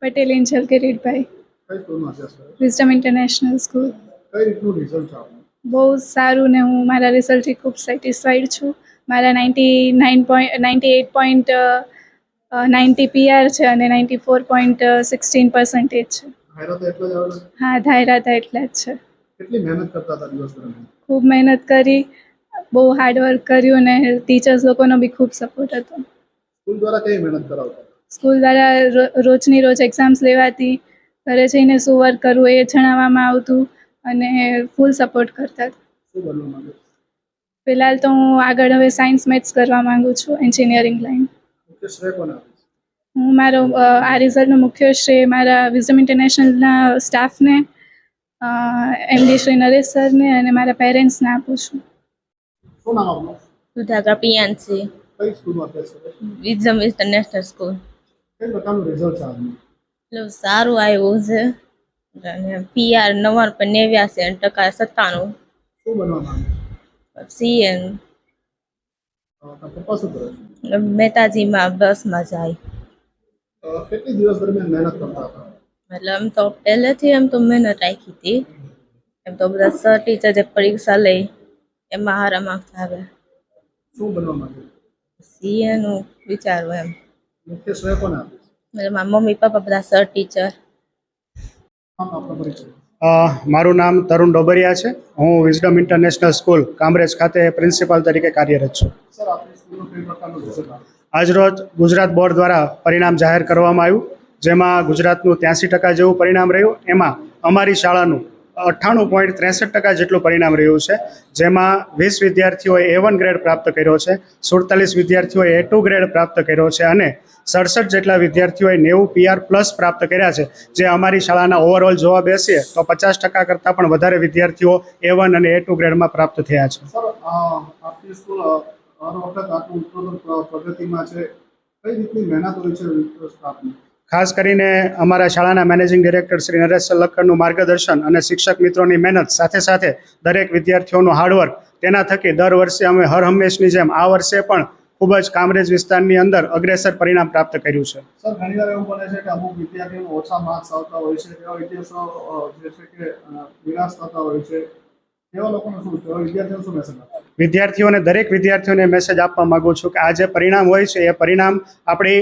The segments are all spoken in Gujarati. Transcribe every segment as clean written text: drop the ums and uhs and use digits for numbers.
પટેલ એન્જલ કિરીટભાઈ, કઈ સ્કૂલમાં અભ્યાસ કરો? Wisdom international school. કઈ રીતનું રિઝલ્ટ છે આપનું? બહુ સારું ને હું મારા રિઝલ્ટથી ખૂબ સેટિસ્ફાઈડ છું. મારા 98.90 PR છે અને 94.16% છે. ધાયરા તો એટલો જ આવેલો છે? હા, ધાર્યા હતા એટલા જ છે. કેટલી મહેનત કરતા હતા દિવસ દરમિયાન? ખૂબ મહેનત કરી, બહુ હાર્ડવર્ક કર્યું અને ટીચર્સ લોકોનો બી ખૂબ સપોર્ટ હતો. સ્કૂલ દ્વારા કઈ મહેનત કરાવતા? સ્કૂલ દ્વારા રોજની રોજ એક્ઝામ્સ લેવાતી, ઘરે જઈને શું વર્ક કરવું એ જણાવવામાં આવતું અને ફૂલ સપોર્ટ કરતા. શું બનવા માંગે? ફિલહાલ તો હું આગળ હવે સાયન્સ મેથ્સ કરવા માંગુ છું, એન્જિનિયરિંગ લાઈન. મુખ્ય શ્રેય કોને આપીશ? હું મારો આ રિઝલ્ટનો મુખ્ય શ્રેય મારા વિઝડમ ઇન્ટરનેશનલના સ્ટાફને, MD શ્રી નરેશ સરને અને મારા પેરેન્ટ્સને આપું છું. શું નામ આપનું? સુધાકા પિયાંસી, કઈ સ્કૂલમાં અભ્યાસ કરો? Wisdom international school. કઈ પ્રકારનું રિઝલ્ટ છે આપનું? એટલું સારું આવ્યું છે અને PR 89.89%, 97. શું બનવા માંગે? CN પપ્પા શું કરે છે? મહેતાજીમાં 10માં જાય. કેટલી દિવસ દરમિયાન મહેનત કરતા હતા? એટલે એમ તો પહેલેથી એમ તો મહેનત રાખી હતી. એમ તો બધા સર ટીચર જે પરીક્ષા લે એમાં સારા માર્ક્સ આવે. શું બનવા માંગે? CN નું વિચારું એમ. મુખ્ય શ્રેય કોને આપીશ? એટલે મારા મમ્મી પપ્પા બધા સર ટીચર. આપનો પરિચય. મારું નામ તરુણ ડોબરિયા છે. હું વિઝડમ ઇન્ટરનેશનલ સ્કૂલ કામરેજ ખાતે પ્રિન્સિપાલ તરીકે કાર્યરત છું. સર, આપની સ્કૂલનું કઈ પ્રકારનું રિઝલ્ટ આવ્યું? આજરોજ ગુજરાત બોર્ડ દ્વારા પરિણામ જાહેર કરવામાં આવ્યું, જેમાં ગુજરાતનું 83% જેવું પરિણામ રહ્યું. એમાં અમારી શાળાનું 98.63% જેટલું પરિણામ રહ્યું છે, જેમાં 20 વિદ્યાર્થીઓએ A1 ગ્રેડ પ્રાપ્ત કર્યો છે, 47 વિદ્યાર્થીઓએ A2 ગ્રેડ પ્રાપ્ત કર્યો છે અને 67 જેટલા વિદ્યાર્થીઓએ 90 PR પ્લસ પ્રાપ્ત કર્યા છે. જે અમારી શાળાના ઓવરઓલ જોવા બેસીએ તો 50% કરતાં પણ વધારે વિદ્યાર્થીઓ A1 અને A2 ગ્રેડમાં પ્રાપ્ત થયા છે. સર, આપની સ્કૂલ હર વખત આટલું ઉત્તરોત્તર પ્રગતિમાં છે. કઈ રીતની મહેનત હોય છે સ્ટાફની? ખાસ કરીને અમારા શાળાના મેનેજિંગ ડિરેક્ટર શ્રી નરેશ લક્કરનું માર્ગદર્શન અને શિક્ષક મિત્રોની મહેનત, સાથે સાથે દરેક વિદ્યાર્થીઓનું હાર્ડવર્ક, તેના થકી દર વર્ષે અમે હર હંમેશની જેમ આ વર્ષે પણ ખૂબ જ કામરેજ વિસ્તારની અંદર અગ્રેસર પરિણામ પ્રાપ્ત કર્યું છે. સર, ઘણીવાર એવું બને છે કે અમુક વિદ્યાર્થીઓને ઓછા માર્ક્સ આવતા હોય છે, એવા વિદ્યાર્થીઓ જે છે કે નિરાશ થતા હોય છે, એવા લોકોને શું, એવા વિદ્યાર્થીઓને શું મેસેજ આપો? વિદ્યાર્થીઓને, દરેક વિદ્યાર્થીઓને મેસેજ આપવા માંગુ છું કે આ જે પરિણામ હોય છે એ પરિણામ આપણી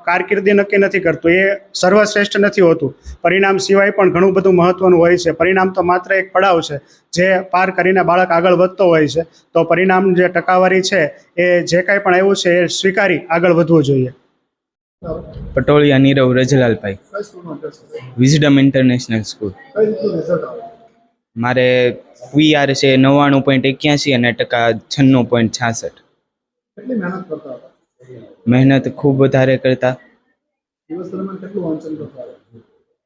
કારકિર્દી નક્કી નથી કરતું, એ સર્વશ્રેષ્ઠ નથી હોતું. પરિણામ સિવાય પણ ઘણું બધું મહત્વનું હોય છે. પરિણામ તો માત્ર એક પડાવ છે જે પાર કરીને બાળક આગળ વધતો હોય છે. તો પરિણામ જે ટકાવારી છે એ જે કાંઈ પણ આવ્યું છે એ સ્વીકારી આગળ વધવું જોઈએ. પટોળિયા નીરવ રજલાલભાઈ, કઈ સ્કૂલમાં અભ્યાસ કરો? Wisdom international school. કઈ રીતનું રિઝલ્ટ આવે? મારે PR છે 99.81 અને ટકા 96.66. કેટલી મહેનત કરતા હતા? મહેનત ખૂબ વધારે કરતા. દિવસ દરમિયાન કેટલું વાંચન કરતા હતા?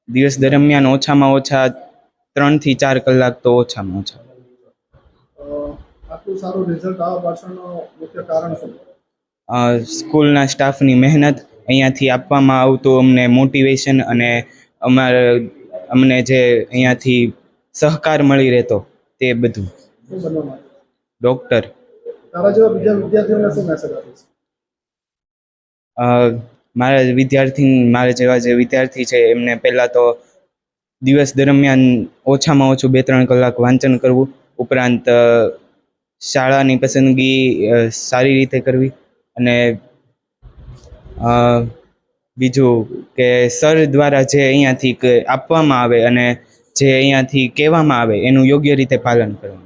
દિવસ દરમિયાન ઓછામાં ઓછા 3 થી 4 કલાક તો ઓછામાં ઓછા. આટલું સારું રિઝલ્ટ આવવા પાછળનું મુખ્ય કારણ શું? સ્કૂલના સ્ટાફની મહેનત, અહીંયાથી આપવામાં આવતું અમને મોટિવેશન અને અમને જે અહીંયાથી સહકાર મળી રહેતો તે બધું. શું બનવા માંગે? ડૉક્ટર. તારા જેવા બીજા વિદ્યાર્થીઓને શું મેસેજ આપીશ? મારા જેવા જે વિદ્યાર્થી છે એમને પહેલાં તો દિવસ દરમિયાન ઓછામાં ઓછું 2-3 કલાક વાંચન કરવું, ઉપરાંત શાળાની પસંદગી સારી રીતે કરવી અને બીજું કે સર દ્વારા જે અહીંયાથી આપવામાં આવે અને જે અહીંયાથી કહેવામાં આવે એનું યોગ્ય રીતે પાલન કરવું.